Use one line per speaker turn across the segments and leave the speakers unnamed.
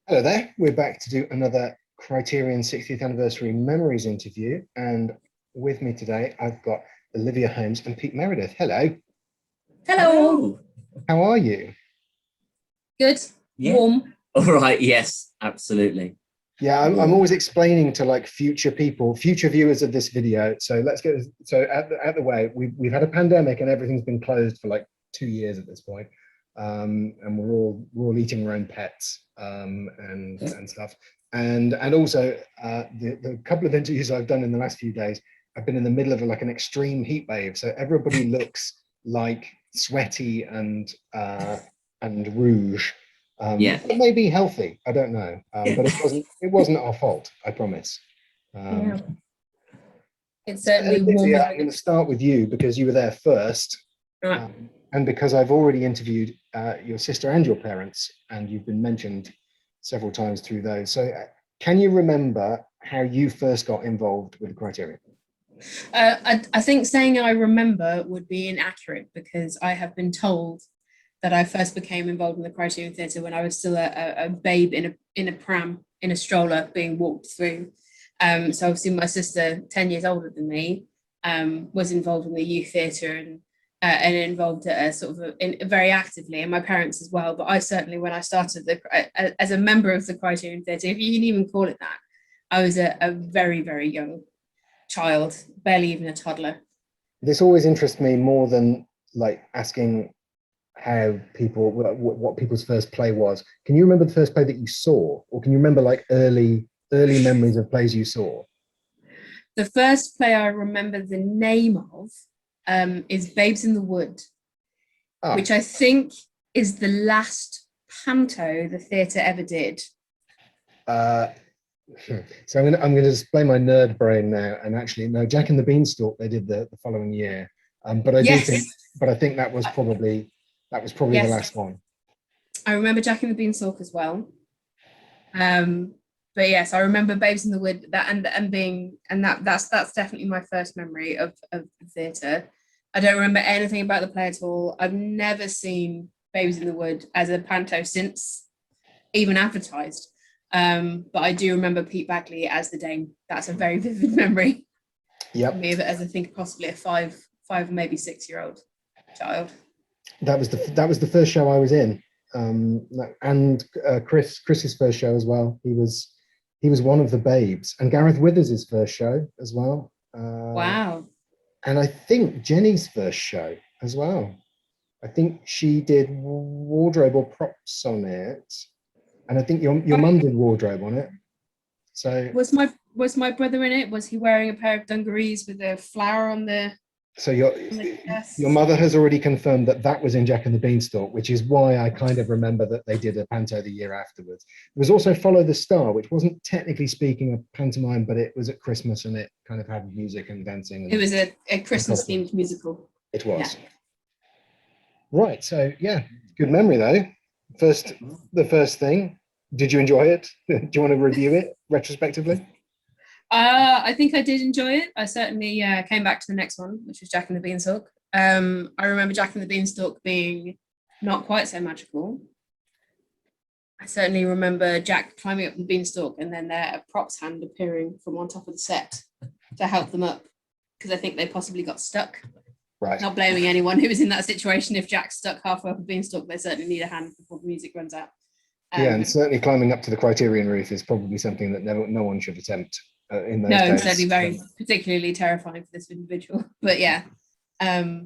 Hello there. We're back to do another Criterion 60th Anniversary Memories interview. And with me today, I've got Olivia Holmes and Pete Meredith. Hello.
Hello.
How are you?
Good.
Yeah.
Warm.
All right. Yes, absolutely.
Yeah, I'm always explaining to like future people, future viewers of this video. So let's get at the way. We've had a pandemic and everything's been closed for like 2 years at this point. And we're all eating our own pets and stuff. And also the couple of interviews I've done in the last few days, I've been in the middle of like an extreme heat wave. So everybody looks like sweaty and rouge.
Yeah.
It may be healthy, I don't know, but it wasn't our fault, I promise.
Yeah. It's certainly warm.
Olivia, I'm going to start with you because you were there first,
Right.
and because I've already interviewed your sister and your parents, and you've been mentioned several times through those. So, can you remember how you first got involved with the Criterion?
I think saying I remember would be inaccurate because I have been told that I first became involved in the Criterion Theatre when I was still a babe in a pram, in a stroller being walked through. So obviously my sister, 10 years older than me, was involved in the youth theatre and involved very actively, and my parents as well. But I certainly, when I started as a member of the Criterion Theatre, if you can even call it that, I was a very, very young child, barely even a toddler.
This always interests me more than like asking how people what people's first play was. Can you remember the first play that you saw, or can you remember like early memories of plays you saw?
The first play I remember the name of is Babes in the Wood, which I think is the last panto the theatre ever did.
So I'm going to display my nerd brain now, and actually no, Jack and the Beanstalk they did the following year, but I
Yes.
do think, but I think that was probably
Yes.
the last one.
I remember Jack and the Beanstalk as well. But yes, I remember Babes in the Wood, that's definitely my first memory of the theatre. I don't remember anything about the play at all. I've never seen Babes in the Wood as a panto since even advertised. But I do remember Pete Bagley as the Dane. That's a very vivid memory.
Yep.
For me, as I think possibly a five, maybe 6-year-old child.
That was the first show I was in, and Chris's first show as well. He was one of the babes, and Gareth Withers' first show as well.
Wow.
And I think Jenny's first show as well. I think she did wardrobe or props on it, and I think your mum did wardrobe on it. So
was my brother in it? Was he wearing a pair of dungarees with a flower on the?
So your mother has already confirmed that was in Jack and the Beanstalk, which is why I kind of remember that they did a panto the year afterwards. There was also Follow the Star, which wasn't technically speaking a pantomime, but it was at Christmas and it kind of had music and dancing.
It was a Christmas-themed musical.
It was. Yeah. Right, so yeah, good memory though. The first thing, did you enjoy it? Do you want to review it retrospectively?
I think I did enjoy it. I certainly came back to the next one, which was Jack and the Beanstalk. I remember Jack and the Beanstalk being not quite so magical. I certainly remember Jack climbing up the beanstalk and then a props hand appearing from on top of the set to help them up, because I think they possibly got stuck.
Right.
Not blaming anyone who was in that situation. If Jack's stuck halfway up a beanstalk, they certainly need a hand before the music runs out.
Yeah, and certainly climbing up to the Criterion roof is probably something that no one should attempt. In those days.
Certainly very particularly terrifying for this individual. But yeah, I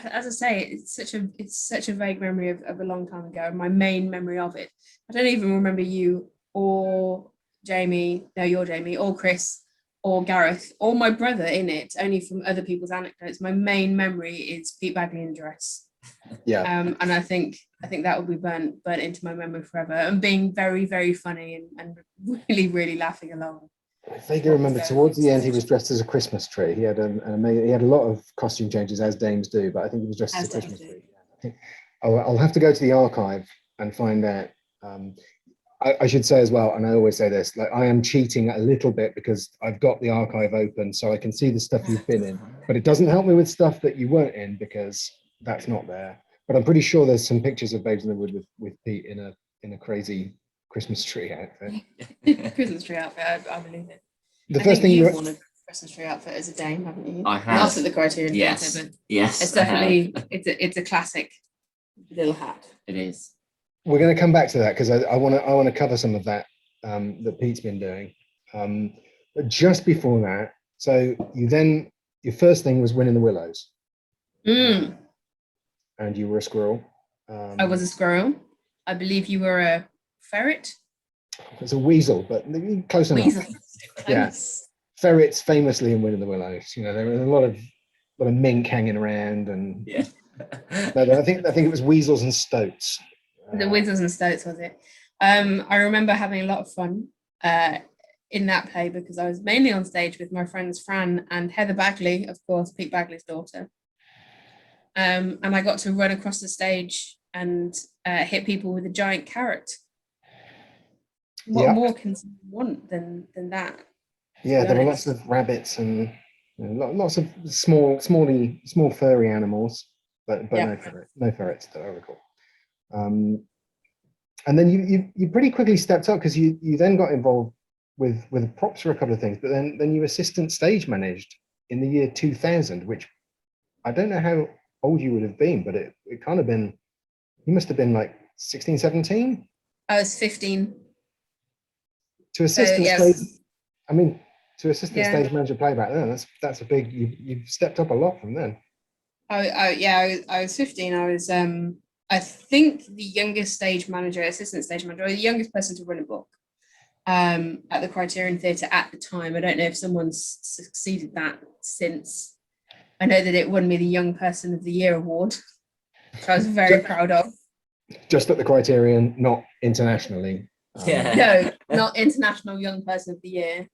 as I say, it's such a vague memory of a long time ago. My main memory of it, I don't even remember you or Jamie. No, you're Jamie or Chris or Gareth or my brother in it. Only from other people's anecdotes. My main memory is Pete Bagley in dress.
Yeah.
And I think that will be burnt into my memory forever, and being very, very funny and really, really laughing along.
I vaguely remember towards the end he was dressed as a Christmas tree. He had he had a lot of costume changes as dames do, but I think he was dressed as a Christmas tree. I think I'll have to go to the archive and find out. I should say as well, and I always say this, like I am cheating a little bit because I've got the archive open so I can see the stuff you've been in, but it doesn't help me with stuff that you weren't in because that's not there. But I'm pretty sure there's some pictures of Babes in the Wood with Pete in in a crazy Christmas tree outfit.
Christmas tree outfit, I believe it.
The
I
first
think
thing
you've worn a Christmas tree outfit as a dame, haven't you?
I have.
Not at the Criterion
Yes.
Theatre, but
Yes.
it's
I have.
definitely it's a classic little hat.
It is.
We're going to come back to that because I want to cover some of that that Pete's been doing. But just before that, so your first thing was winning the Willows,
Mm.
and you were a squirrel.
I was a squirrel. I believe you were a ferret.
It's a weasel, but close enough.
Weasel.
Yeah.
Close.
Ferrets famously in Winning the Willows. You know, there were a lot of mink hanging around, and
Yeah.
no, I think it was weasels and stoats.
The Weasels and Stoats, was it? I remember having a lot of fun in that play because I was mainly on stage with my friends Fran and Heather Bagley, of course, Pete Bagley's daughter. And I got to run across the stage and hit people with a giant carrot. What more can someone want than that?
Yeah, there were lots of rabbits and lots of small furry animals, but
Yeah.
no ferrets that I recall. And then you pretty quickly stepped up because you then got involved with props for a couple of things, but then you assistant stage managed in the year 2000, which I don't know how old you would have been, but it kind of been, you must have been like 16, 17?
I was 15.
To assistant
yes.
stage, I mean, to assistant
Yeah.
stage manager play back then, that's a big, you've stepped up a lot from then.
I was 15. I was I think the youngest stage manager, assistant stage manager, or the youngest person to run a book at the Criterion Theatre at the time. I don't know if someone's succeeded that since. I know that it won me the Young Person of the Year award, which I was very proud of.
Just at the Criterion, not internationally.
Yeah.
No, not International Young Person of the Year.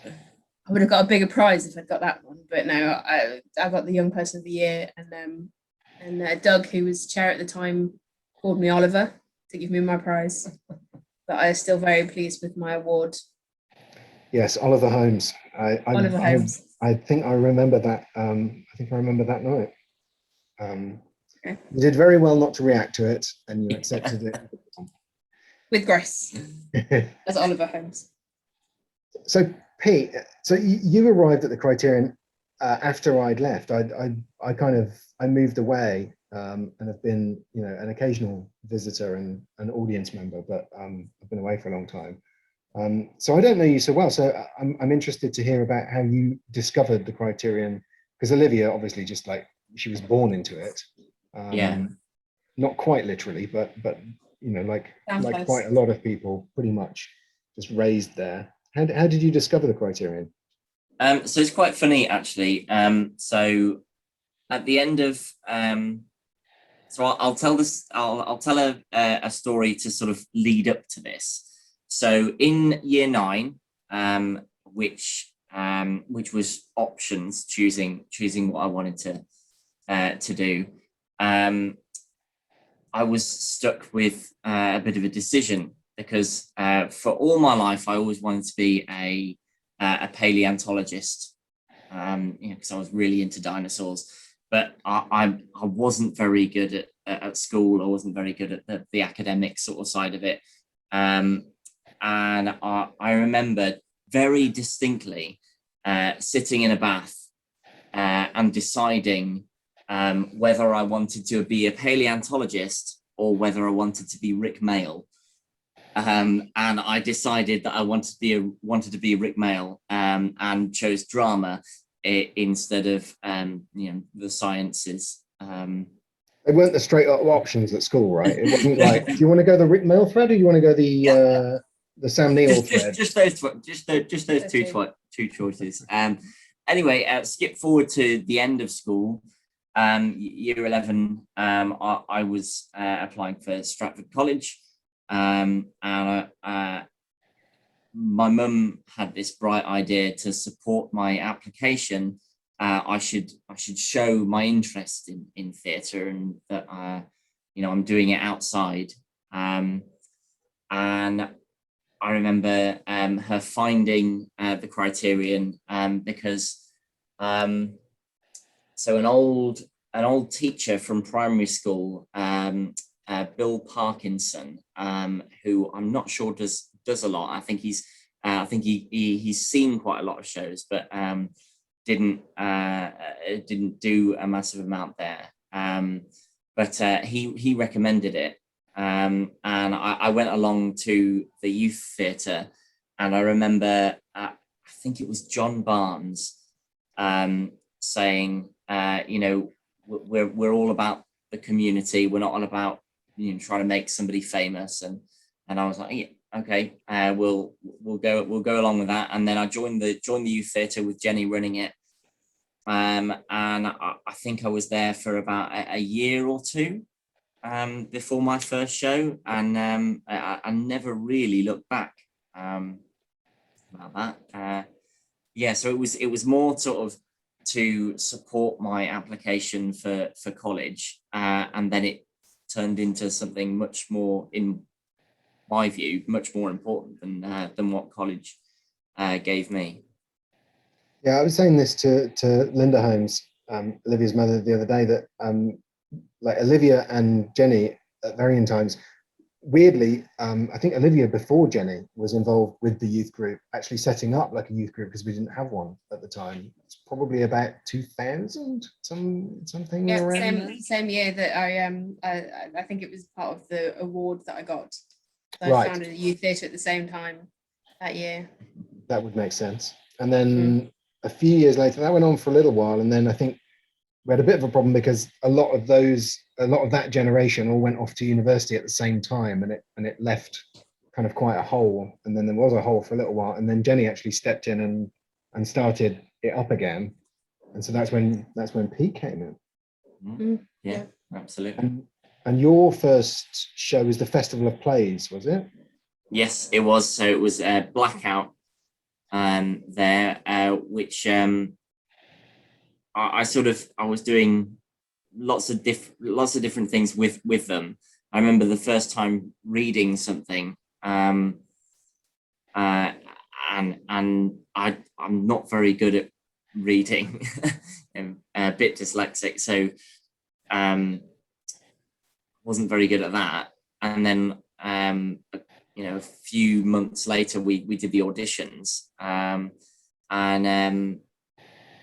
I would have got a bigger prize if I'd got that one, but no, I got the Young Person of the Year, and Doug, who was chair at the time, called me Oliver to give me my prize. But I was still very pleased with my award.
Yes, Oliver Holmes.
Oliver Holmes.
I think I remember that. That night.
Okay.
You did very well not to react to it, and you accepted it
with grace, as Oliver Holmes.
So Pete, so you arrived at the Criterion after I'd left. I moved away and have been, an occasional visitor and an audience member, but I've been away for a long time. So I don't know you so well. So I'm interested to hear about how you discovered the Criterion, because Olivia obviously just like she was born into it.
Yeah.
Not quite literally, but like quite a lot of people, pretty much just raised there. How did you discover the Criterion?
So it's quite funny actually. So at the end of so I'll tell this. I'll tell a story to sort of lead up to this. So in year 9, which was options, choosing what I wanted to do. I was stuck with a bit of a decision because for all my life I always wanted to be a paleontologist, because I was really into dinosaurs. But I wasn't very good at school. I wasn't very good at the academic sort of side of it. And I remember very distinctly sitting in a bath and deciding whether I wanted to be a paleontologist or whether I wanted to be Rick Mayall. And I decided that I wanted to be Rick Mayall, and chose drama instead of the sciences.
They weren't the straight up options at school, right? It wasn't like, do you want to go the Rick Mayall thread or do you want to go the Sam Neill thread?
Just those two choices. Anyway, skip forward to the end of school. Year 11, I was applying for Stratford College, and my mum had this bright idea to support my application. I should show my interest in theatre, and that I'm doing it outside. And I remember her finding the Criterion because so an old teacher from primary school Bill Parkinson, who I'm not sure does a lot. I think he's seen quite a lot of shows, but didn't do a massive amount there. But he recommended it, and I went along to the youth theatre, and I remember I think it was John Barnes saying, we're all about the community. We're not all about trying to make somebody famous. And I was like, yeah, okay, we'll go along with that. And then I joined the youth theatre with Jenny running it. And I think I was there for about a year or two before my first show, and I never really looked back about that. So it was more sort of to support my application for college, and then it turned into something much more, in my view, much more important than what college gave me.
Yeah, I was saying this to Linda Holmes, Olivia's mother, the other day, that like Olivia and Jenny at varying times, weirdly, I think Olivia before Jenny was involved with the youth group, actually setting up like a youth group, because we didn't have one at the time. It's probably about 2000, something around
same year that I think it was part of the award that I got. So
right.
I founded a youth theatre at the same time that year.
That would make sense. And then a few years later, that went on for a little while, and then I think we had a bit of a problem because a lot of that generation all went off to university at the same time, and it left kind of quite a hole. And then there was a hole for a little while, and then Jenny actually stepped in and started it up again. And so that's when Pete came in.
Yeah, absolutely.
And your first show was the Festival of Plays, was it?
Yes, it was. So it was Blackout there, which I was doing lots of different things with them. I remember the first time reading something, and I'm not very good at reading. I'm a bit dyslexic, so wasn't very good at that. And then a few months later we did the auditions, and I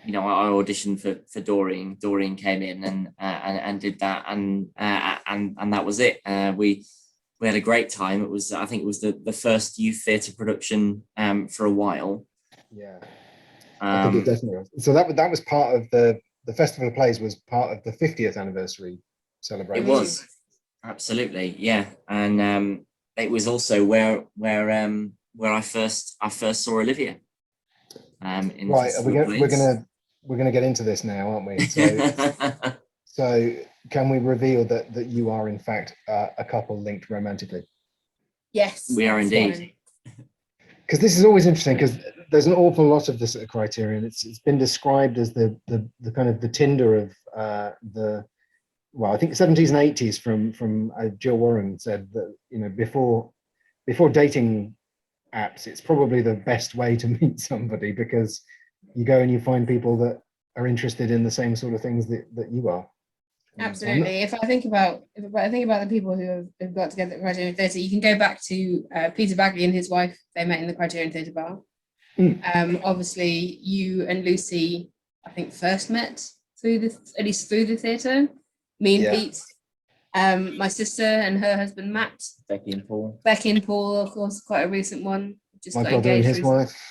auditioned for Doreen. Doreen came in and did that, and that was it. We had a great time. I think it was the first youth theatre production for a while.
Yeah, I think it definitely was. So that was part of the Festival of Plays, was part of the 50th anniversary celebration.
It was, absolutely, yeah. And it was also where I first saw Olivia.
Right, we're gonna get into this now, aren't we? So can we reveal that you are in fact a couple linked romantically?
Yes,
we are indeed.
Because this is always interesting, because there's an awful lot of this at the Criterion. It's been described as the kind of the Tinder of I think 70s and 80s from Jill Warren said that before dating apps, it's probably the best way to meet somebody, because you go and you find people that are interested in the same sort of things that you are.
Absolutely. If I think about the people who have got together at Criterion Theatre, you can go back to Peter Bagley and his wife. They met in the Criterion Theatre bar. Obviously, you and Lucy, I think, first met through the theatre. Me and Pete. My sister and her husband Matt.
Becky and
Paul, of course, quite a recent one. Just
my
got
brother
engaged.
And his wife.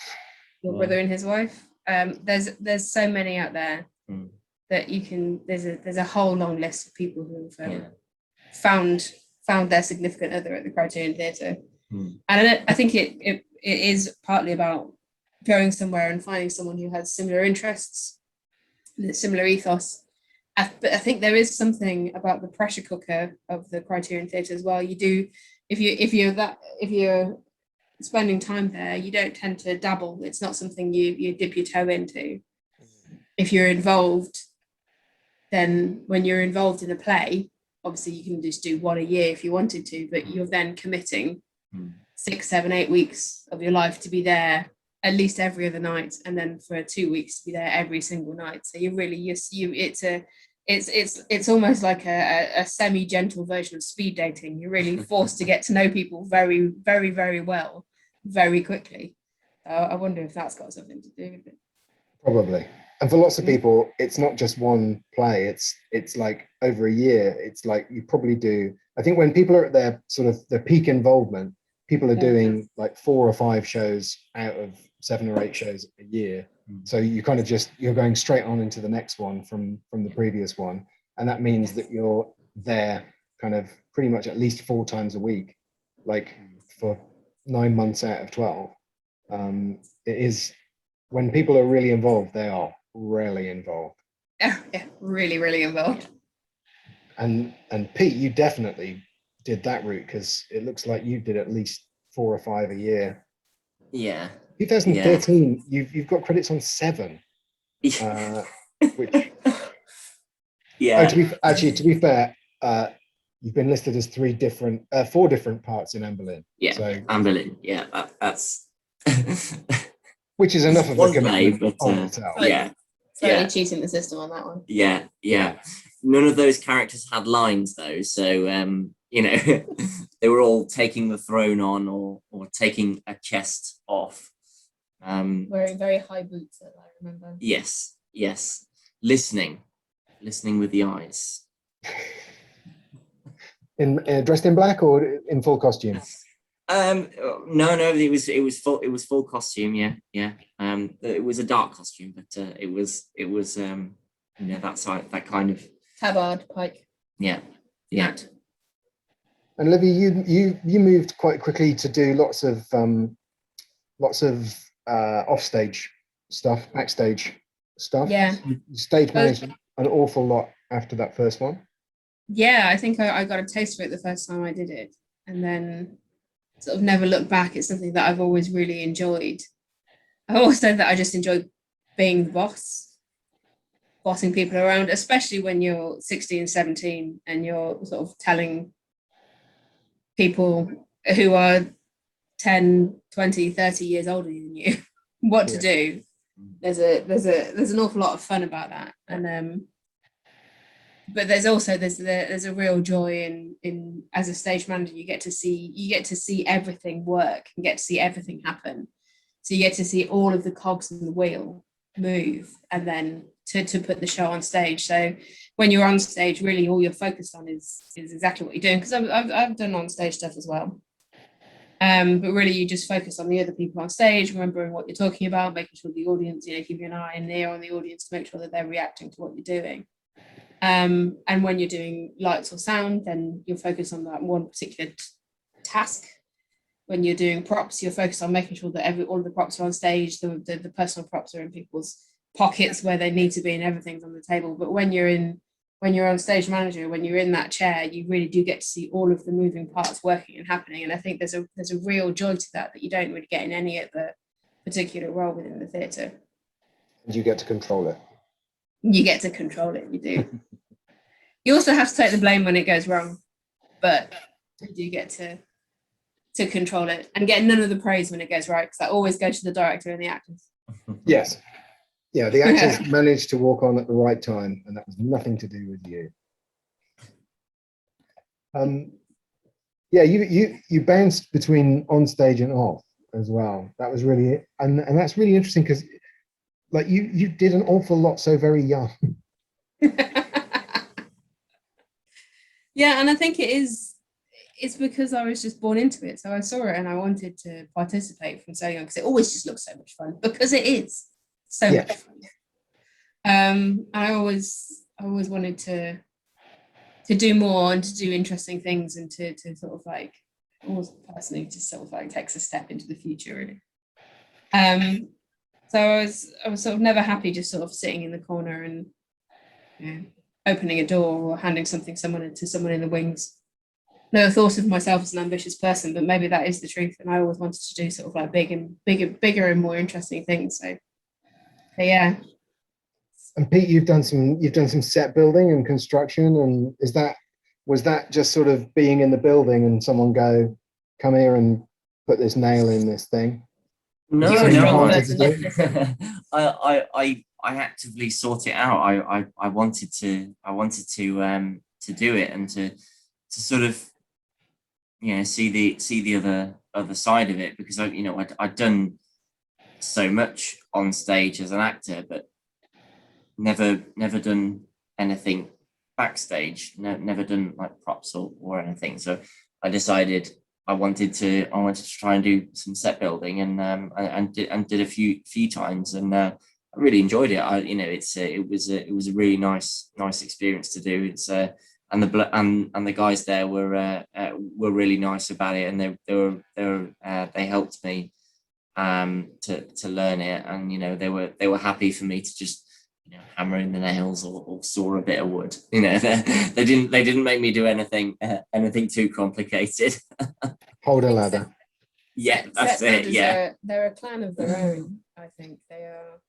Your brother and his wife. There's so many out there that you can. There's a whole long list of people who've found their significant other at the Criterion Theatre, and I think it is partly about going somewhere and finding someone who has similar interests, similar ethos. But I think there is something about the pressure cooker of the Criterion Theatre as well. You do, if you're spending time there, you don't tend to dabble. It's not something you dip your toe into. If you're involved, then when you're involved in a play, obviously you can just do one a year if you wanted to, but you're then committing 6, 7, 8 weeks of your life to be there at least every other night, and then for 2 weeks to be there every single night. So you're really it's almost like a semi-gentle version of speed dating. You're really forced to get to know people very, very, very well, very quickly. I wonder if that's got something to do with it.
Probably. And for lots of people, it's not just one play. It's like over a year. It's like you probably do. I think when people are at their sort of their peak involvement, people are doing like 4 or 5 shows out of 7 or 8 shows a year. So you kind of just, you're going straight on into the next one from the previous one. And that means that you're there kind of pretty much at least 4 times a week, like for 9 months out of 12. It is, when people are really involved, they are rarely involved.
Yeah, really, really involved.
And Pete, you definitely did that route, because it looks like you did at least 4 or 5 a year.
Yeah.
2013, you've got credits on 7. Which
yeah.
To be fair, you've been listed as 4 different parts in Anne Boleyn.
Yeah,
so
Anne Boleyn. Yeah, that's
which is enough of a commitment
but,
on itself.
Slightly cheating the system on that one.
Yeah. None of those characters had lines though, so you know, they were all taking the throne on or taking a chest off.
Wearing very high boots, I remember.
Yes. Listening with the eyes.
Dressed in black or in full costume?
No, it was full costume. Yeah. It was a dark costume, but it was that kind of
tabard pike.
Yeah.
And Olivia, you moved quite quickly to do lots of offstage stuff, backstage stuff.
Yeah.
Stage managed an awful lot after that first one.
Yeah, I think I got a taste of it the first time I did it, and then sort of never looked back. It's something that I've always really enjoyed. I always said that I just enjoy being the bossing people around, especially when you're 16, 17 and you're sort of telling people who are 10, 20, 30 years older than you what to do. There's an awful lot of fun about that. And but there's a real joy in as a stage manager, you get to see everything work and get to see everything happen. So you get to see all of the cogs in the wheel move, and then to put the show on stage. So when you're on stage, really all you're focused on is exactly what you're doing, because I've done on stage stuff as well. But really you just focus on the other people on stage, remembering what you're talking about, making sure the audience, keeping an eye and ear on the audience to make sure that they're reacting to what you're doing. And when you're doing lights or sound, then you'll focus on that one particular task. When you're doing props, you're focused on making sure that all of the props are on stage, the personal props are in people's pockets where they need to be, and everything's on the table. But when you're on stage manager, when you're in that chair, you really do get to see all of the moving parts working and happening. And I think there's a real joy to that you don't really get in any other particular role within the theatre.
And you get to control it.
You get to control it, you do. You also have to take the blame when it goes wrong, but you do get to control it and get none of the praise when it goes right, because that always goes to the director and the actors.
Yes. Yeah, the actors managed to walk on at the right time, and that was nothing to do with you. Yeah, you bounced between on stage and off as well. That was really, and that's really interesting, because like you did an awful lot so very young.
Yeah, and I think it's because I was just born into it. So I saw it and I wanted to participate from so young, because it always just looks so much fun, because it is so much fun. I always wanted to do more and to do interesting things, and to sort of like, almost personally just sort of like takes a step into the future, really. So I was sort of never happy just sort of sitting in the corner and opening a door or handing something to someone in the wings. Never thought of myself as an ambitious person, but maybe that is the truth. And I always wanted to do sort of like bigger and more interesting things. So yeah.
And Pete, you've done some set building and construction, and was that just sort of being in the building and someone go, come here and put this nail in this thing?
No. I I actively sought it out. I wanted to do it, and to sort of, you know, see the other side of it, because I'd done so much on stage as an actor, but never done anything backstage, never done like props or anything. So I decided I wanted to try and do some set building, and did a few times, and I really enjoyed it. It was a really nice experience to do. It's and the guys there were really nice about it, and they helped me to learn it, and they were happy for me to just hammer in the nails or saw a bit of wood. They didn't make me do anything too complicated.
Hold a ladder.
Yeah, that's it. Yeah,
they're a clan of their own. I think they are.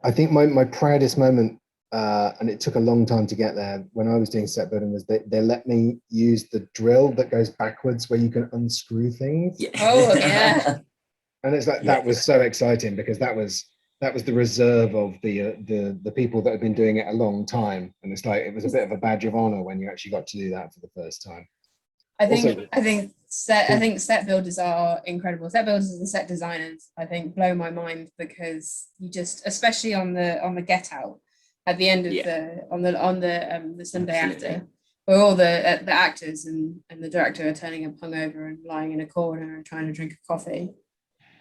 I think my proudest moment, and it took a long time to get there, when I was doing set building, was they let me use the drill that goes backwards where you can unscrew things.
Yeah.
Oh yeah.
And it's like, that was so exciting, because that was the reserve of the people that had been doing it a long time, and it's like, it was a bit of a badge of honor when you actually got to do that for the first time.
I think set builders are incredible. Set builders and set designers, I think, blow my mind, because you just, especially on the get out at the end of the Sunday
Absolutely.
after, where all the actors and the director are turning up hungover and lying in a corner and trying to drink a coffee.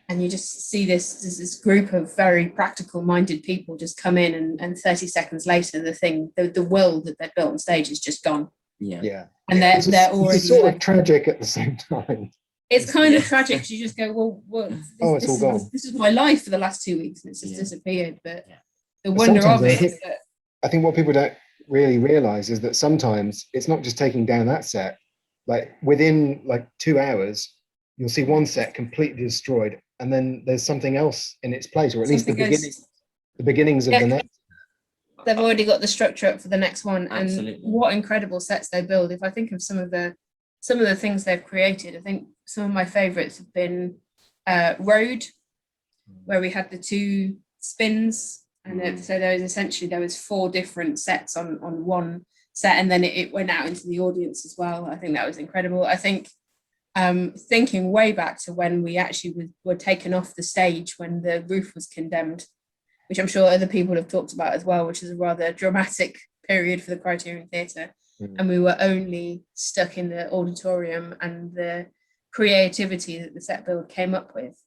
And you just see this group of very practical minded people just come in, and 30 seconds later, the world that they've built on stage is just gone.
Yeah.
And they're already,
it's sort of tragic at the same time.
It's kind of tragic, because you just go, well,
it's all gone.
This is my life for the last 2 weeks, and it's just disappeared. But the
But
wonder of
sometimes
it is that,
I think what people don't really realize is that sometimes it's not just taking down that set. Like, within like 2 hours, you'll see one set completely destroyed, and then there's something else in its place, or at least the beginnings of the next.
They've already got the structure up for the next one.
Absolutely.
And what incredible sets they build. If I think of some of the things they've created, I think some of my favorites have been Road, where we had the 2 spins, and so there was 4 different sets on one set, and then it went out into the audience as well. I think that was incredible. I think thinking way back to when we actually were taken off the stage when the roof was condemned, which I'm sure other people have talked about as well, which is a rather dramatic period for the Criterion Theatre. And we were only stuck in the auditorium, and the creativity that the set build came up with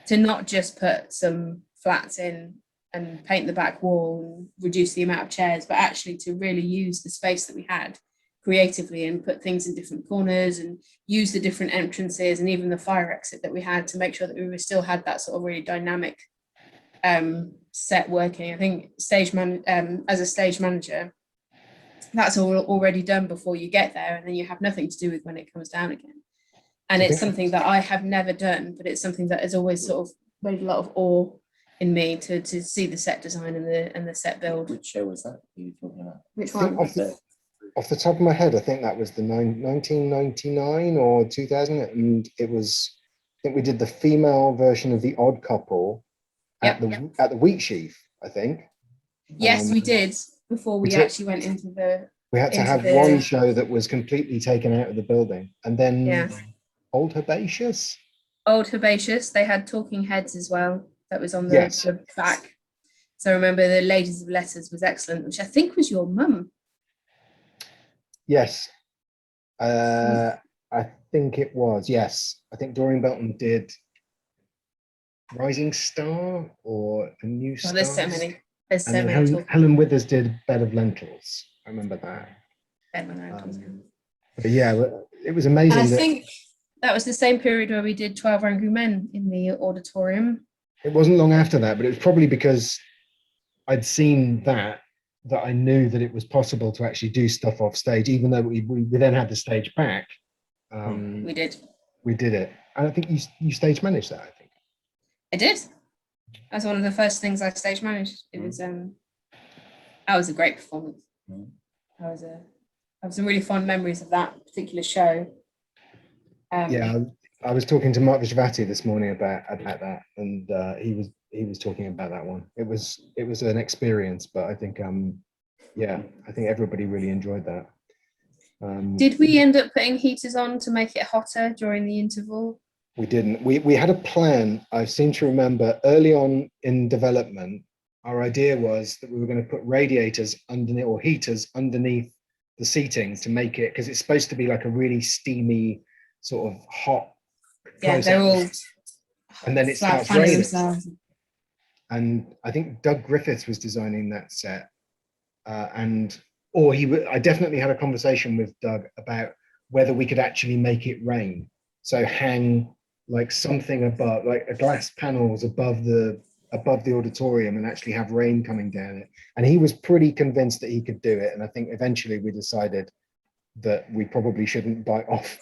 to not just put some flats in and paint the back wall and reduce the amount of chairs, but actually to really use the space that we had creatively and put things in different corners and use the different entrances and even the fire exit that we had to make sure that we still had that sort of really dynamic set working. I think as a stage manager, that's all already done before you get there, and then you have nothing to do with when it comes down again. And it's something that I have never done, but it's something that has always sort of made a lot of awe in me to see the set design and the set build.
Which show was that you were talking about?
Which one?
Off the top of my head, I think that was the 1999 or 2000, and it was, I think we did the female version of The Odd Couple at the Wheat Sheaf, I think.
Yes, we did, before we actually went into the...
We had to have one show that was completely taken out of the building, and then Old Herbaceous.
Old Herbaceous, they had talking heads as well, that was on the back. So I remember the Ladies of Letters was excellent, which I think was your mum.
Yes, I think it was. Yes, I think Doreen Belton did Rising Star or A New Star.
There's so many. There's so
and
many.
Helen Withers did Bed of Lentils. I remember that.
Bed of Lentils.
But yeah, it was amazing.
And I think that was the same period where we did 12 Angry Men in the auditorium.
It wasn't long after that, but it was probably because I'd seen that I knew that it was possible to actually do stuff off stage, even though we then had the stage back.
We did
it. And I think you stage managed that, I think.
I did. That's one of the first things I stage managed. It was that was a great performance. I have some really fond memories of that particular show.
Yeah, I was talking to Mark Vishvati this morning about that, and he was talking about that one. It was an experience, but I think yeah, I think everybody really enjoyed that.
Did we end up putting heaters on to make it hotter during the interval?
We didn't. We had a plan. I seem to remember early on in development, our idea was that we were going to put radiators underneath or heaters underneath the seating to make it, because it's supposed to be like a really steamy, sort of hot.
Yeah, they're all.
And then it starts raining. And I think Doug Griffiths was designing that set, I definitely had a conversation with Doug about whether we could actually make it rain. So hang like something above, like a glass panels above the auditorium, and actually have rain coming down it. And he was pretty convinced that he could do it. And I think eventually we decided that we probably shouldn't bite off.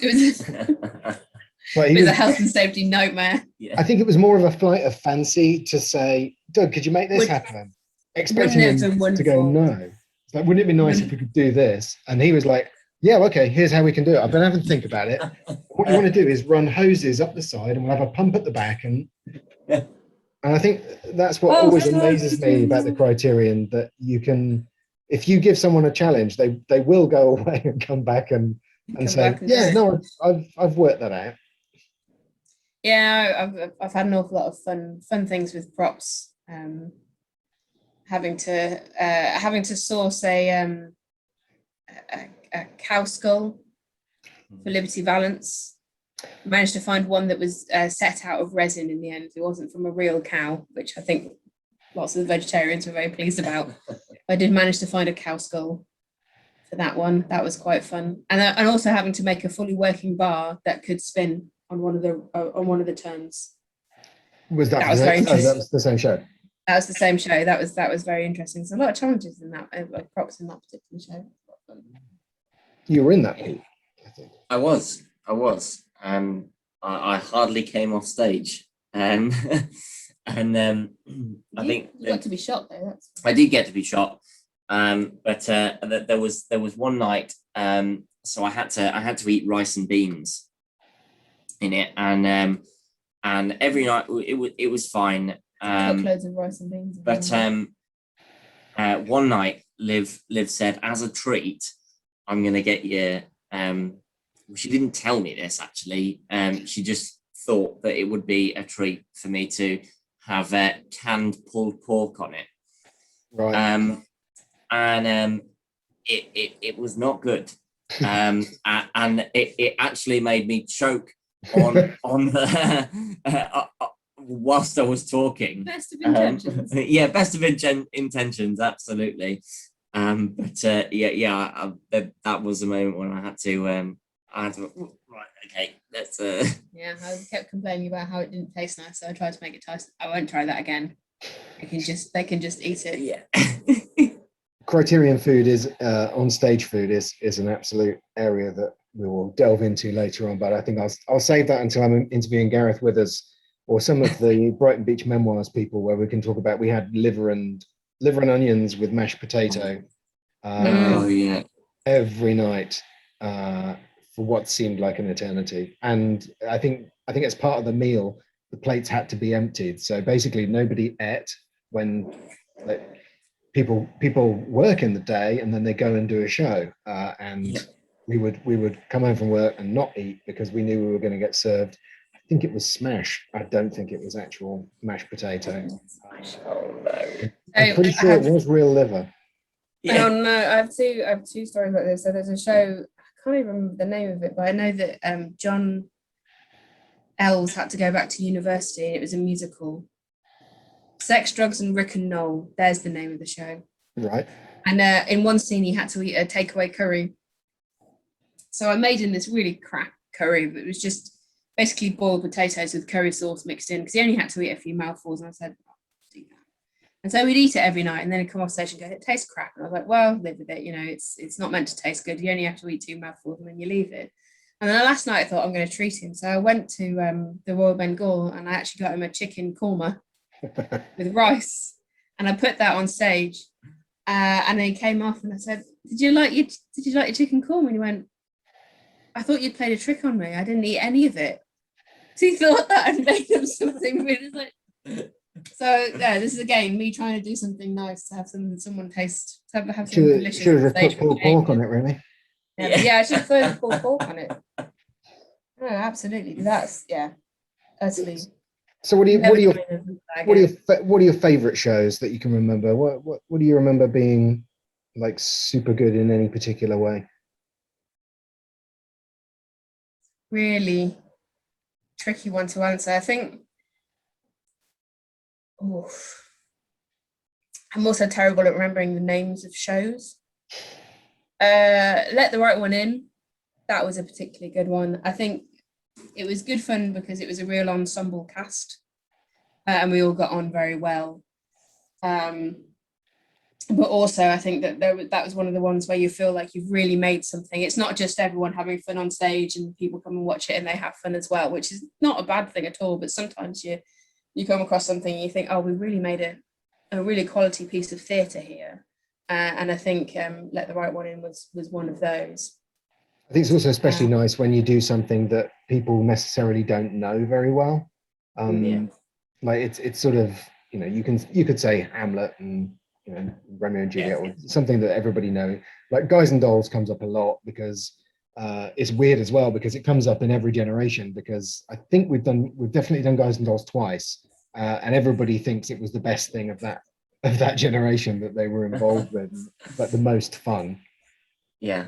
But
it was a health and safety nightmare.
Yeah. I think it was more of a flight of fancy to say, Doug, could you make this happen? Expecting him to go, no. It's like, wouldn't it be nice if we could do this? And he was like, yeah, okay, here's how we can do it. I've been having to think about it. What you want to do is run hoses up the side, and we'll have a pump at the back. And I think that's what always amazes me about the Criterion, that you can, if you give someone a challenge, they will go away and come back and say, yeah, no, I've worked that out.
Yeah, I've had an awful lot of fun things with props. Having to source a cow skull for Liberty Valance. Managed to find one that was set out of resin in the end. It wasn't from a real cow, which I think lots of the vegetarians were very pleased about. I did manage to find a cow skull for that one. That was quite fun, and also having to make a fully working bar that could spin on one of the turns.
That was the same show?
That was the same show. That was very interesting. There's a lot of challenges in that, props in that particular show.
You were in that, Pete, I think.
I was. I hardly came off stage. I think
you got to be shot though.
I did get to be shot. But there was one night. So I had to eat rice and beans in it, and every night it was fine.
Loads of rice and beans.
But one night, Liv said, as a treat, I'm going to get you. She didn't tell me this actually. She just thought that it would be a treat for me to have canned pulled pork on it.
Right.
It was not good. And it actually made me choke on the whilst I was talking.
Best of intentions.
Yeah, best of intentions, absolutely. But that was the moment when I had to right, okay, let's
Yeah, I kept complaining about how it didn't taste nice, so I tried to make it taste. I won't try that again. They can just eat it.
Yeah.
Criterion food is on stage food is an absolute area that we will delve into later on, but I think I'll save that until I'm interviewing Gareth Withers or some of the Brighton Beach Memoirs people, where we can talk about, we had liver and onions with mashed potato every night for what seemed like an eternity. And I think as part of the meal, the plates had to be emptied. So basically nobody ate when people work in the day and then they go and do a show. We would come home from work and not eat because we knew we were going to get served. I think it was smash. I don't think it was actual mashed potato.
Oh no!
I'm pretty sure it was real liver.
Yeah. Oh no! I have two stories about this. So there's a show. I can't even remember the name of it, but I know that John Ells had to go back to university, and it was a musical. Sex, Drugs, and Rick and Noel. There's the name of the show.
Right.
And in one scene, he had to eat a takeaway curry. So I made him this really crap curry, but it was just basically boiled potatoes with curry sauce mixed in, because he only had to eat a few mouthfuls. And I said, oh, do that. And so we'd eat it every night, and then he'd come off stage and go, it tastes crap. And I was like, well, live with it. You know, it's not meant to taste good. You only have to eat 2 mouthfuls and then you leave it. And then last night I thought, I'm going to treat him. So I went to the Royal Bengal, and I actually got him a chicken korma with rice, and I put that on stage. And then he came off, and I said, did you like your chicken korma? And he went, I thought you'd played a trick on me. I didn't eat any of it. He thought that and made him something really like. So yeah, this is again me trying to do something nice to have someone taste, to have something delicious.
Should have
stage
put pulled pork on it, really.
Yeah, I should have thrown the pulled pork on it. No, absolutely. That's utterly.
So what are
never
your
doing anything like that
what are your favorite shows that you can remember? What do you remember being like super good in any particular way?
really tricky one to answer. I think. Oof. I'm also terrible at remembering the names of shows. Let the Right One In. That was a particularly good one. I think it was good fun because it was a real ensemble cast, and we all got on very well. But also, I think that that was one of the ones where you feel like you've really made something. It's not just everyone having fun on stage and people come and watch it and they have fun as well, which is not a bad thing at all. But sometimes you come across something and you think, oh, we really made a really quality piece of theatre here. And I think Let the Right One In was one of those.
I think it's also especially nice when you do something that people necessarily don't know very well. Like it's sort of, you could say Hamlet and Romeo and Juliet, or something that everybody knows. Like Guys and Dolls comes up a lot because it's weird as well because it comes up in every generation, because I think we've definitely done Guys and Dolls twice, and everybody thinks it was the best thing of that generation that they were involved with, but the most fun.
Yeah.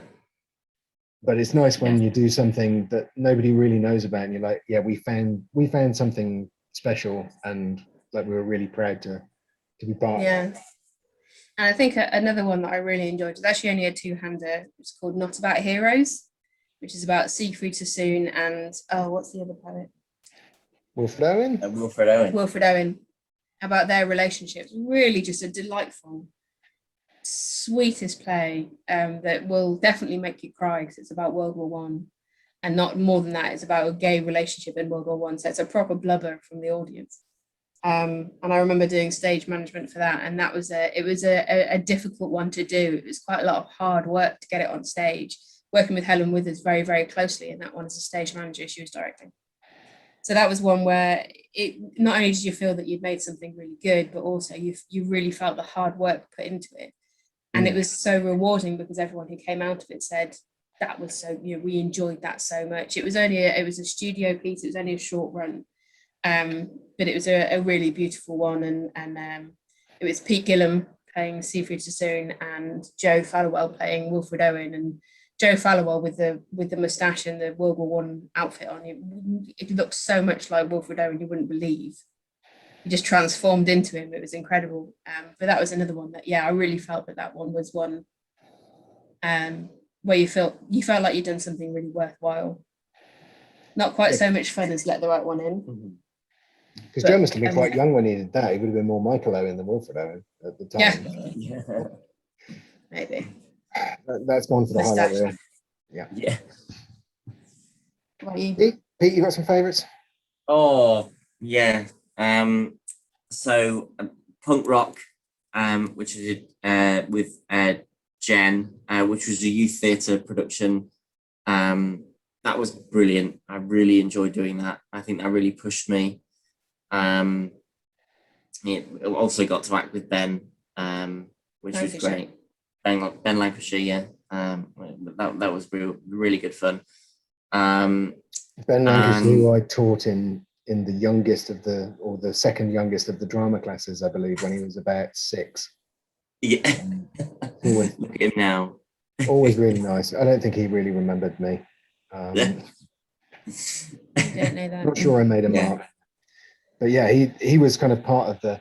But it's nice when you do something that nobody really knows about and you're like, yeah, we found something special, and like we were really proud to be part of that.
And I think another one that I really enjoyed was actually only a two-hander. It's called Not About Heroes, which is about Siegfried Sassoon and what's the other poet?
Wilfred Owen.
Wilfred Owen. About their relationships. Really, just a delightful, sweetest play that will definitely make you cry because it's about World War One, and not more than that. It's about a gay relationship in World War One, so it's a proper blubber from the audience. And I remember doing stage management for that, and that was a difficult one to do. It was quite a lot of hard work to get it on stage. Working with Helen Withers very, very closely, and that one as a stage manager she was directing. So that was one where it not only did you feel that you'd made something really good, but also you really felt the hard work put into it, and it was so rewarding because everyone who came out of it said that was so we enjoyed that so much. It was a studio piece. It was only a short run. But it was a really beautiful one, and it was Pete Gillam playing Siegfried Sassoon and Joe Fallowell playing Wilfred Owen, and Joe Fallowell with the moustache and the World War One outfit on. It looked so much like Wilfred Owen you wouldn't believe. He just transformed into him. It was incredible. But that was another one that I really felt that one was one where you felt like you'd done something really worthwhile. Not quite so much fun as Let the Right One In.
Mm-hmm. Because Joe must have been quite young when he did that. He would have been more Michael Owen than Wilfred Owen at the time.
Yeah. Maybe.
That's gone for the highlight reel.
Yeah.
What you?
Pete, you got some favourites?
Oh, yeah. So punk rock, which I did with Jen, which was a youth theatre production. That was brilliant. I really enjoyed doing that. I think that really pushed me. It also got to act with Ben, which was great. Ben Lancashire, yeah. That was really good fun. Ben
Lancashire, who I taught in the youngest of the second youngest of the drama classes, I believe, when he was about 6.
Yeah. Look at him now.
Always really nice. I don't think he really remembered me.
I don't know that.
Not sure I made a mark. But yeah, he was kind of part of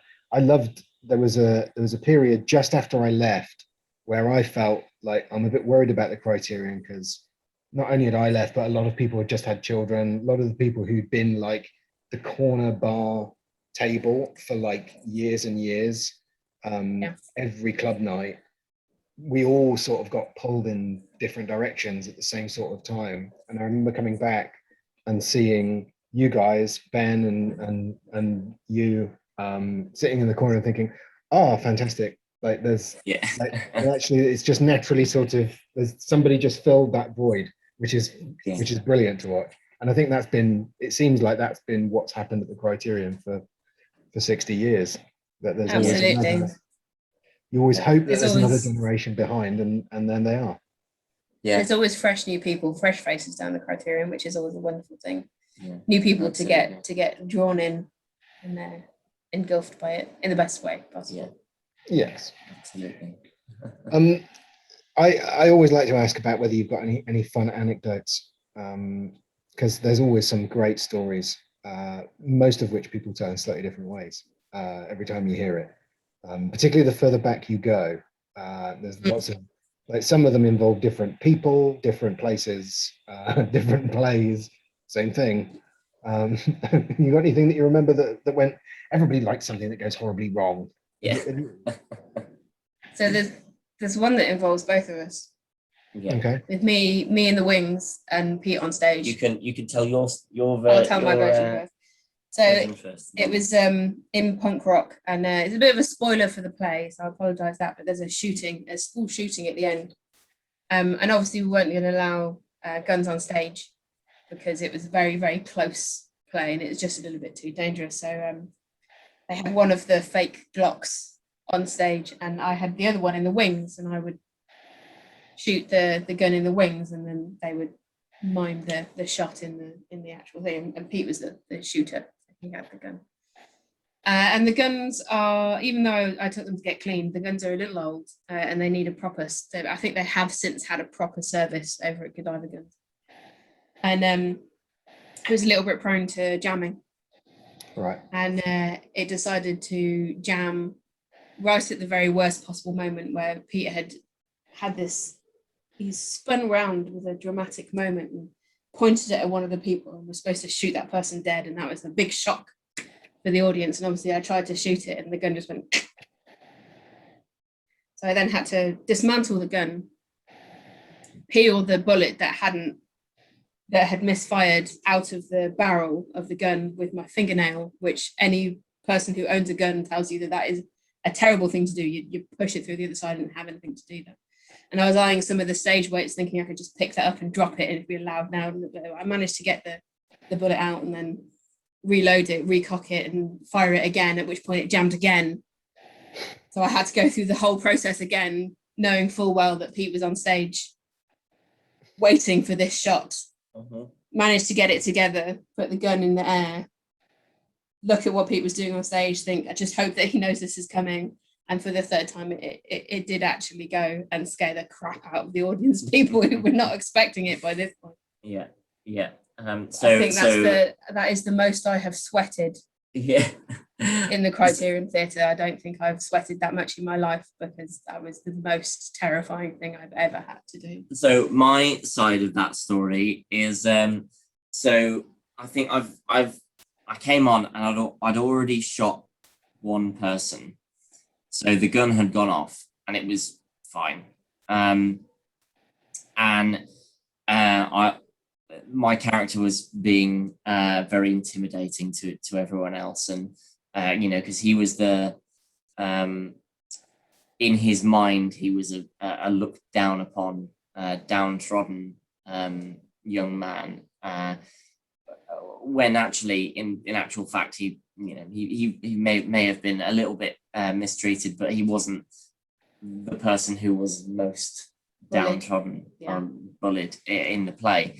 there was a period just after I left where I felt like I'm a bit worried about the Criterion, because not only had I left, but a lot of people had just had children. A lot of the people who'd been like the corner bar table for like years and years, every club night, we all sort of got pulled in different directions at the same sort of time. And I remember coming back and seeing you guys, Ben and you, sitting in the corner and thinking, oh, fantastic. Like there's actually it's just naturally sort of, there's somebody just filled that void, which is brilliant to watch. And I think it seems like that's been what's happened at the Criterion for 60 years, that there's always
Absolutely.
another, you always hope that
There's
there's another
always-
generation behind, and then they are.
Yeah.
There's always fresh new people, fresh faces down the Criterion, which is always a wonderful thing.
Yeah,
New people
absolutely.
to get drawn in and engulfed by it in the best way possible.
Yes.
Absolutely.
I always like to ask about whether you've got any fun anecdotes, because there's always some great stories, most of which people tell in slightly different ways every time you hear it. Particularly the further back you go, there's lots of, like, some of them involve different people, different places, different plays, same thing. You got anything that you remember that went? Everybody likes something that goes horribly wrong.
Yeah.
So there's one that involves both of us.
Yeah.
Okay.
With me in the wings and Pete on stage.
You can tell your
I'll tell my version first. So
version first.
it was in punk rock, and it's a bit of a spoiler for the play, so I apologise that. But there's a school shooting at the end, and obviously we weren't going to allow guns on stage because it was a very, very close play, and it was just a little bit too dangerous. So they had one of the fake Glocks on stage, and I had the other one in the wings, and I would shoot the gun in the wings, and then they would mime the shot in the actual thing. And Pete was the shooter. He had the gun. And the guns are, even though I took them to get cleaned, the guns are a little old, and they need a proper. So I think they have since had a proper service over at Godiva Guns, and it was a little bit prone to jamming.
Right.
And it decided to jam right at the very worst possible moment, where Peter had this. He spun round with a dramatic moment and pointed it at one of the people and was supposed to shoot that person dead, and that was a big shock for the audience. And obviously I tried to shoot it and the gun just went. So I then had to dismantle the gun, peel the bullet that had misfired out of the barrel of the gun with my fingernail, which any person who owns a gun tells you that is a terrible thing to do. You push it through the other side and have anything to do that. And I was eyeing some of the stage weights, thinking I could just pick that up and drop it and it'd be loud now. I managed to get the bullet out and then reload it, recock it and fire it again, at which point it jammed again. So I had to go through the whole process again, knowing full well that Pete was on stage waiting for this shot. Managed to get it together, put the gun in the air, look at what Pete was doing on stage, think, I just hope that he knows this is coming. And for the third time, it did actually go and scare the crap out of the audience, people who were not expecting it by this point.
Yeah.
I think that is the most I have sweated.
Yeah.
In the Criterion Theatre. I don't think I've sweated that much in my life, because that was the most terrifying thing I've ever had to do.
So my side of that story is, so I think I came on and I'd already shot one person. So the gun had gone off and it was fine. My character was being very intimidating to everyone else, and because he was in his mind he was a looked down upon, downtrodden young man. When actually, in actual fact, he may have been a little bit mistreated, but he wasn't the person who was most downtrodden, bullied in the play.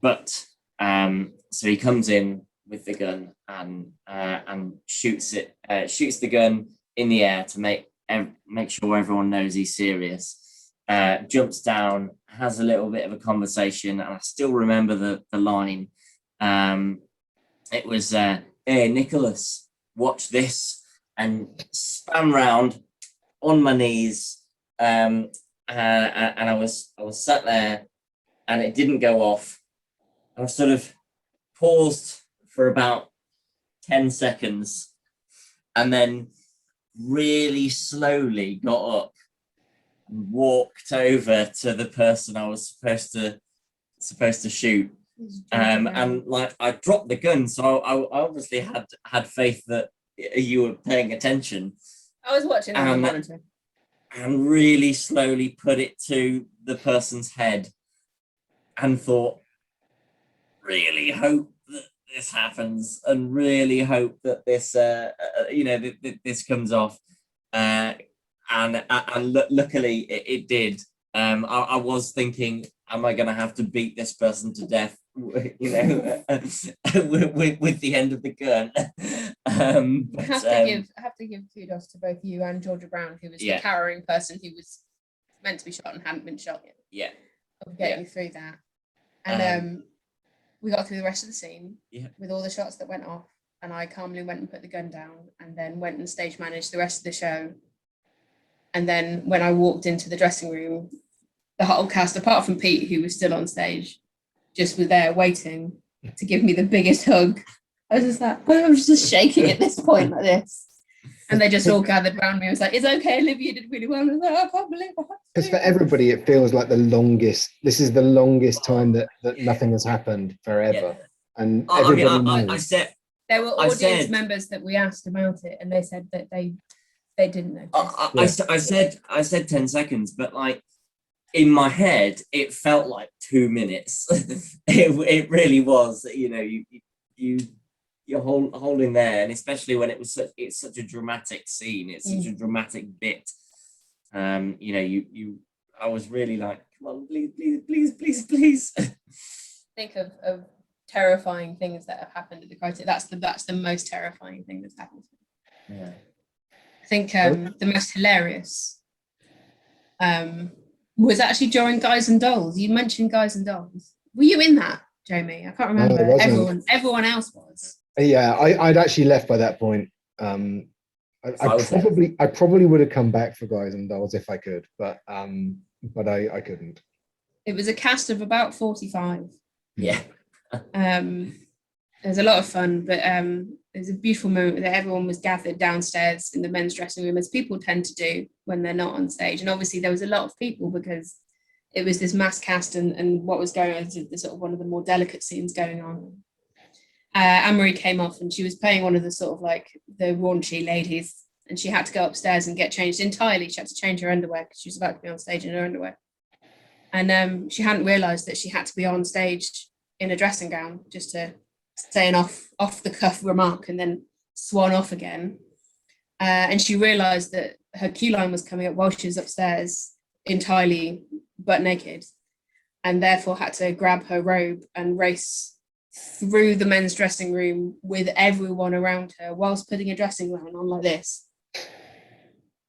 But so he comes in with the gun and shoots the gun in the air to make sure everyone knows he's serious. Jumps down, has a little bit of a conversation, and I still remember the line. It was, "Hey Nicholas, watch this," and spun round on my knees, and I was sat there, and it didn't go off. I sort of paused for about 10 seconds and then really slowly got up and walked over to the person I was supposed to shoot. And like I dropped the gun, so I obviously had faith that you were paying attention.
I was watching on the monitor.
And really slowly put it to the person's head and thought, really hope that this happens, and really hope that this, this comes off. And luckily it did. I was thinking, am I going to have to beat this person to death, with the end of the gun?
I have to give kudos to both you and Georgia Brown, who was the cowering person who was meant to be shot and hadn't been shot yet.
Yeah.
Of getting through that. And we got through the rest of the scene with all the shots that went off, and I calmly went and put the gun down, and then went and stage managed the rest of the show. And then when I walked into the dressing room, the whole cast, apart from Pete, who was still on stage, just was there waiting to give me the biggest hug. I was just like, I was just shaking at this point like this. And they just all gathered around me. I was like, it's okay, Olivia did really well. And I was like, I can't believe it.
Because for everybody, it feels like this is the longest time that nothing has happened forever.
Yeah.
And
I said,
there were audience members that we asked about it, and they said that they didn't notice.
I said 10 seconds, but like in my head, it felt like 2 minutes. it really was. You're holding there, and especially when it's such a dramatic scene, it's such a dramatic bit. I was really like, come on, please.
Think of terrifying things that have happened at the Criterion. That's the most terrifying thing that's happened to me.
Yeah.
I think the most hilarious was actually during Guys and Dolls. You mentioned Guys and Dolls. Were you in that, Jamie? I can't remember.
No,
everyone else was.
Yeah, I'd actually left by that point. I probably would have come back for Guys and Dolls if I could, but I couldn't.
It was a cast of about 45.
Yeah.
It was a lot of fun, but it was a beautiful moment that everyone was gathered downstairs in the men's dressing room, as people tend to do when they're not on stage. And obviously there was a lot of people because it was this mass cast, and what was going on is the sort of one of the more delicate scenes going on. Anne-Marie came off, and she was playing one of the sort of like the raunchy ladies, and she had to go upstairs and get changed entirely. She had to change her underwear because she was about to be on stage in her underwear. And she hadn't realised that she had to be on stage in a dressing gown just to say an off the cuff remark and then swan off again. And she realised that her queue line was coming up while she was upstairs entirely butt naked, and therefore had to grab her robe and race through the men's dressing room with everyone around her whilst putting a dressing gown on like this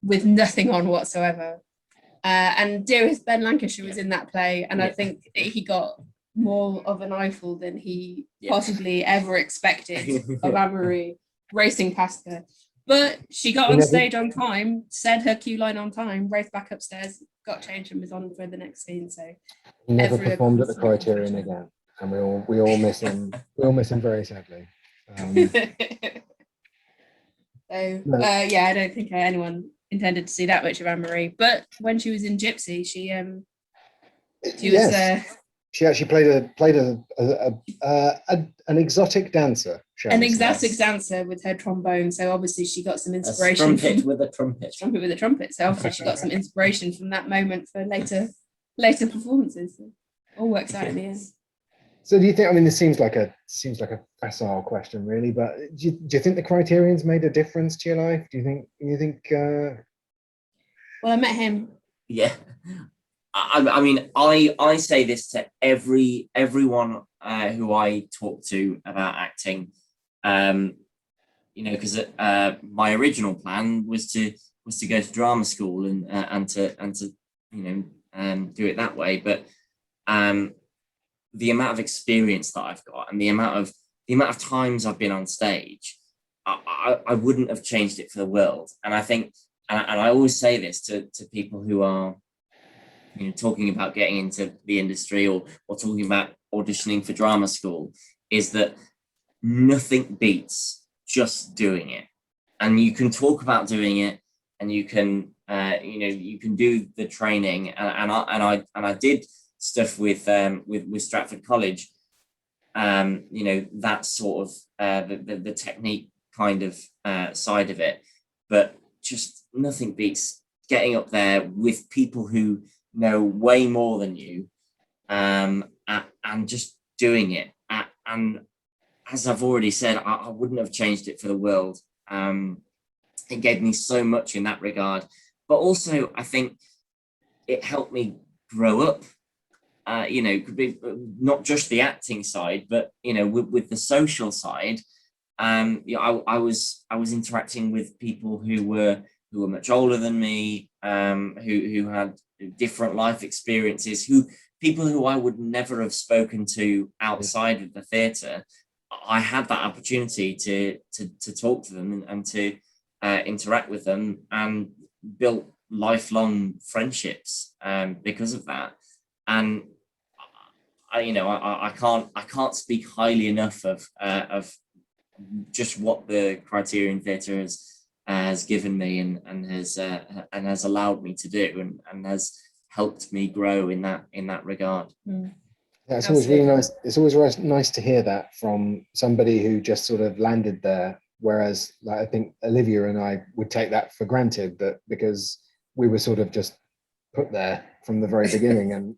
with nothing on whatsoever. And dearest Ben Lancashire was in that play, and I think that he got more of an eyeful than he possibly ever expected of Anne-Marie racing past her. But she got on stage on time, said her queue line on time, raced back upstairs, got changed, and was on for the next scene. So
never performed at the Criterion again, and we all miss him. We all miss him very sadly.
I don't think anyone intended to see that much of Anne-Marie. But when she was in Gypsy, she was.
She actually played an exotic dancer.
An exotic dancer with her trombone. So obviously she got some inspiration.
A trumpet with a trumpet.
Trumpet with a trumpet. So obviously she got some inspiration from that moment for later performances. It all works out in the end.
So do you think? I mean, this seems like a facile question, really. But do you think the Criterion's made a difference to your life? Do you think?
Well, I met him.
Yeah. I mean, I say this to everyone who I talk to about acting, because my original plan was to go to drama school and to do it that way. But the amount of experience that I've got and the amount of times I've been on stage, I wouldn't have changed it for the world. And I think, and I always say this to people who are talking about getting into the industry or talking about auditioning for drama school, is that nothing beats just doing it. And you can talk about doing it, and you can you can do the training, and I did stuff with Stratford College, that sort of the technique kind of side of it, but just nothing beats getting up there with people who know way more than you, and just doing it at and as I've already said, I wouldn't have changed it for the world. It gave me so much in that regard, but also I think it helped me grow up. Could be not just the acting side, but with the social side. I was interacting with people who were much older than me, who had different life experiences, people who I would never have spoken to outside of the theatre. I had that opportunity to talk to them and to interact with them, and built lifelong friendships because of that. And I can't speak highly enough of just what the Criterion Theatre has given me and has allowed me to do, and has helped me grow in that regard.
Yeah, it's always really nice. It's always nice to hear that from somebody who just sort of landed there. Whereas, like, I think Olivia and I would take that for granted, that because we were sort of just put there from the very beginning and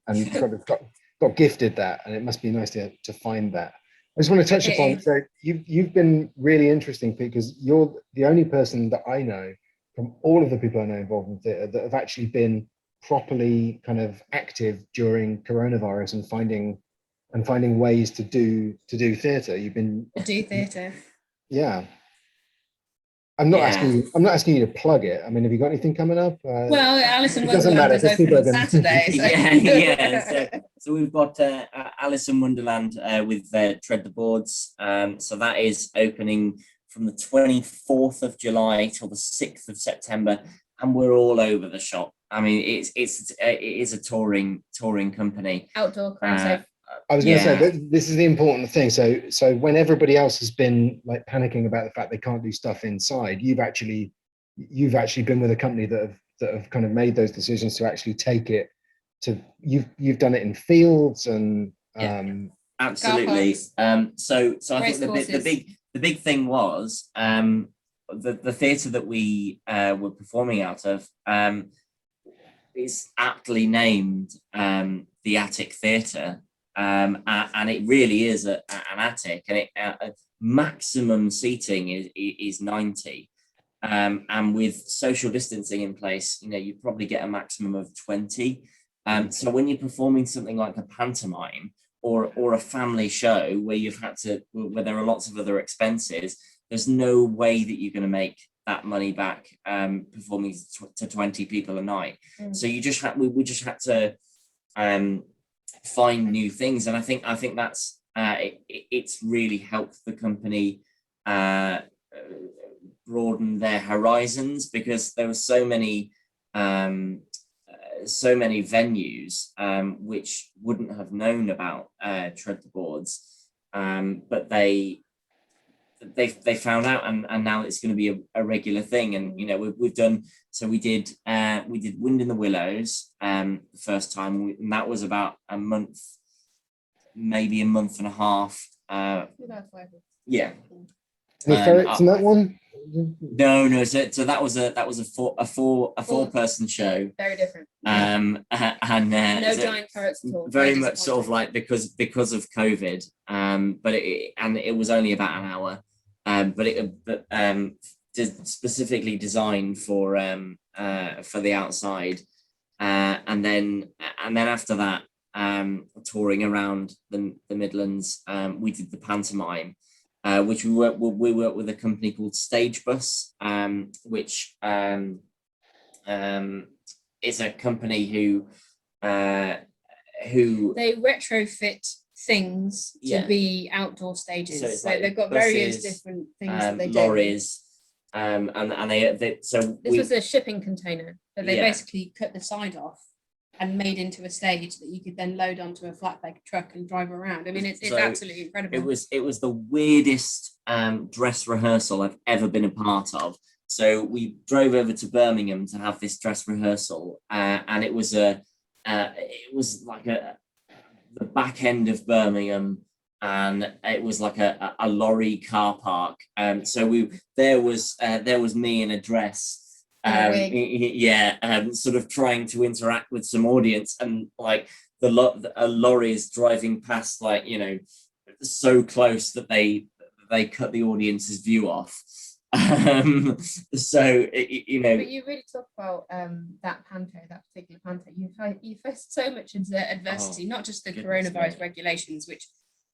got gifted that, and it must be nice to find that. I just want to touch upon, so you've been really interesting because you're the only person that I know from all of the people I know involved in theatre that have actually been properly kind of active during coronavirus and finding ways to do theatre. You've been
do theatre.
Yeah. I'm not asking you to plug it. I mean, have you got anything coming up?
Well, Alice in Wonderland is open on Saturday. So.
So we've got Alice in Wonderland with Tread the Boards. So that is opening from the 24th of July till the 6th of September, and we're all over the shop. I mean, it is a touring company.
Outdoor crowd.
I was going to say this is the important thing. So when everybody else has been like panicking about the fact they can't do stuff inside, you've actually been with a company that have kind of made those decisions to actually take it to you've done it in fields and
absolutely. So I think the big thing was the theatre that we were performing out of is aptly named the Attic Theatre. And it really is an attic, and maximum seating is 90, and with social distancing in place, you probably get a maximum of 20. So when you're performing something like a pantomime or a family show where there are lots of other expenses, there's no way that you're going to make that money back performing to 20 people a night. So we just had to find new things, and I think that's it's really helped the company broaden their horizons, because there were so many venues which wouldn't have known about Tread the Boards, but they found out, and now it's going to be a regular thing. And we've done, so we did Wind in the Willows the first time, and that was about a month, maybe a month and a half. Yeah.
Any ferrets in that one?
No. So that was a four-person show.
Very different.
And
no giant ferrets at all.
Very much sort of like because of COVID. But it was only about an hour. But specifically designed for the outside. And then after that, touring around the Midlands, we did the pantomime. Which we work with a company called Stage Bus, which is a company who
they retrofit things to be outdoor stages. So they've got buses, various different things that they
lorries, do. And they so
this was a shipping container that they basically cut the side off and made into a stage that you could then load onto a flatbed truck and drive around. I mean, it's absolutely incredible.
It was the weirdest dress rehearsal I've ever been a part of. So we drove over to Birmingham to have this dress rehearsal, and it was like the back end of Birmingham, and it was like a lorry car park. So there was me in a dress. Sort of trying to interact with some audience, and like a lorry is driving past, like so close that they cut the audience's view off. So you know,
but you really talk about that particular panto. You faced so much into adversity, not just the coronavirus regulations, which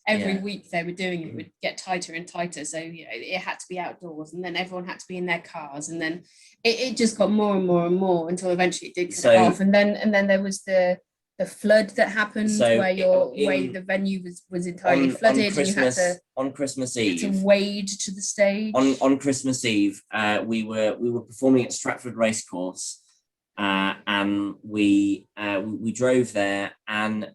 every week they were doing it would get tighter and tighter. So you know, it had to be outdoors, and then everyone had to be in their cars, and then it just got more and more and more until eventually it did cut off. And then there was the flood that happened, where the venue was entirely flooded, and you had to
on Christmas Eve
to wade to the stage.
On Christmas Eve, we were performing at Stratford Racecourse, and we drove there, and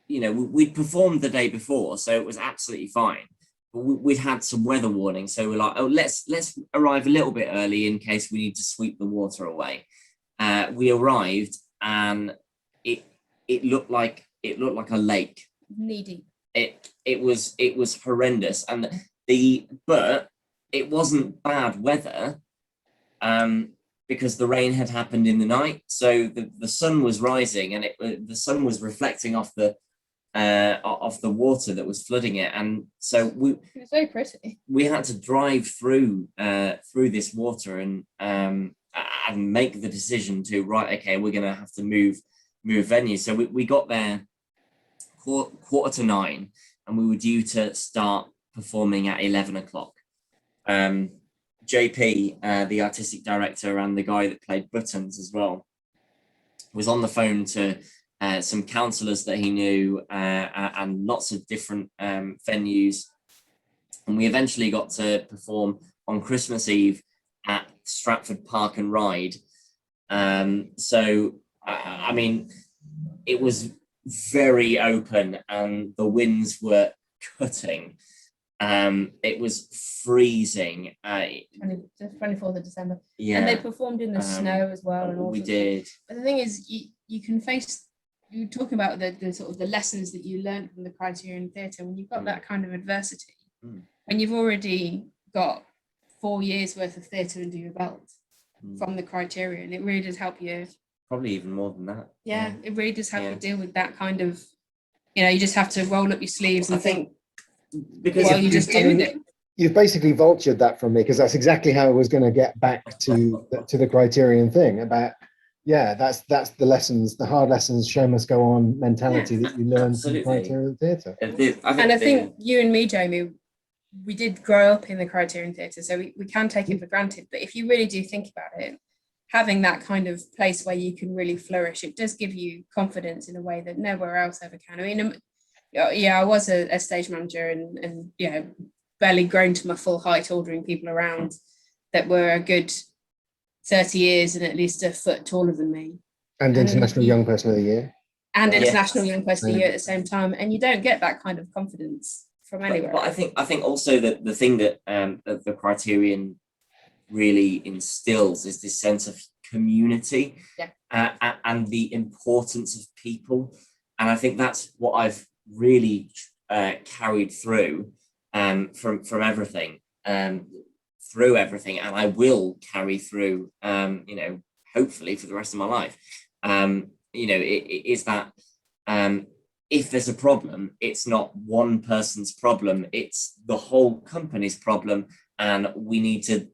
you know, we'd performed the day before, so it was absolutely fine. But we'd had some weather warning, so we're like, oh, let's arrive a little bit early in case we need to sweep the water away. We arrived, and it looked like a lake.
Knee deep.
It was horrendous, but it wasn't bad weather, because the rain had happened in the night, so the sun was rising, and the sun was reflecting off the water that was flooding it, and so
it was very pretty.
We had to drive through this water and make the decision to, right, okay, we're gonna have to move venue. So we got there quarter to 9, and we were due to start performing at 11 o'clock. JP, the artistic director, and the guy that played Buttons as well, was on the phone to some counsellors that he knew, and lots of different venues. And we eventually got to perform on Christmas Eve at Stratford Park and Ride. So, I mean, it was very open, and the winds were cutting. It was freezing.
24th of December.
Yeah.
And they performed in the snow as well. And all
we did.
But the thing is, you can face, you're talking about the sort of the lessons that you learned from the Criterion Theatre when you've got that kind of adversity, and you've already got 4 years worth of theatre under your belt from the Criterion. It really does help you.
Probably even more than that.
Yeah, it really does help you deal with that kind of, you know, you just have to roll up your sleeves and think,
because
well, you just do with it.
You've basically vultured that from me, because that's exactly how I was going to get back to the Criterion thing about, that's the lessons, the hard lessons, show must go on mentality that you learn from the Criterion Theatre.
I think you and me, Jamie, we did grow up in the Criterion Theatre, so we can take it for granted. But if you really do think about it, having that kind of place where you can really flourish, it does give you confidence in a way that nowhere else ever can. I mean, I was a stage manager, and barely grown to my full height, ordering people around that were a good 30 years and at least a foot taller than me.
And International Young Person of the Year.
And International Young Person of the Year at the same time. And you don't get that kind of confidence from anywhere.
But I think also that the thing that the Criterion really instills is this sense of community, and the importance of people. And I think that's what I've really carried through from everything, through everything, and I will carry through, hopefully for the rest of my life. It is that if there's a problem, it's not one person's problem, it's the whole company's problem, and we need to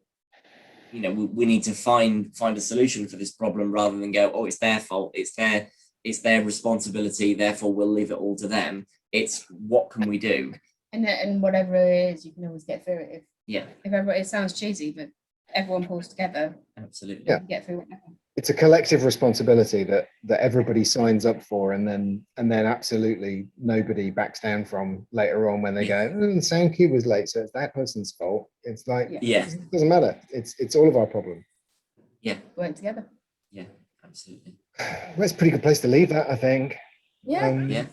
find a solution for this problem, rather than go, oh, it's their fault, it's their responsibility, therefore we'll leave it all to them. It's what can we do? And
whatever it is, you can always get through it.
If
everybody, it sounds cheesy, but everyone pulls together.
Absolutely.
Yeah.
Get through whatever.
It's a collective responsibility that everybody signs up for, and then absolutely nobody backs down from later on when they go, the sound cue was late, so it's that person's fault. It's like, it doesn't matter. It's all of our problem.
Yeah.
Work together.
Yeah, absolutely.
Well, it's a pretty good place to leave that, I think.
Yeah.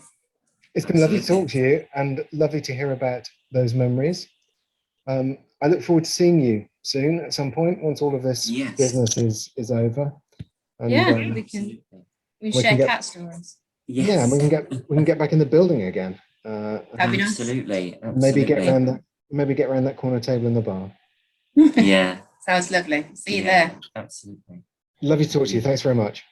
It's been lovely to talk to you, and lovely to hear about those memories. I look forward to seeing you soon at some point, once all of this business is over. And,
we can share cat stories.
Yes.
Yeah, and we can get back in the building again.
That'd be nice.
Absolutely.
Maybe get around that corner table in the bar.
Yeah.
Sounds lovely. See you there.
Absolutely.
Lovely to talk to you. Thanks very much.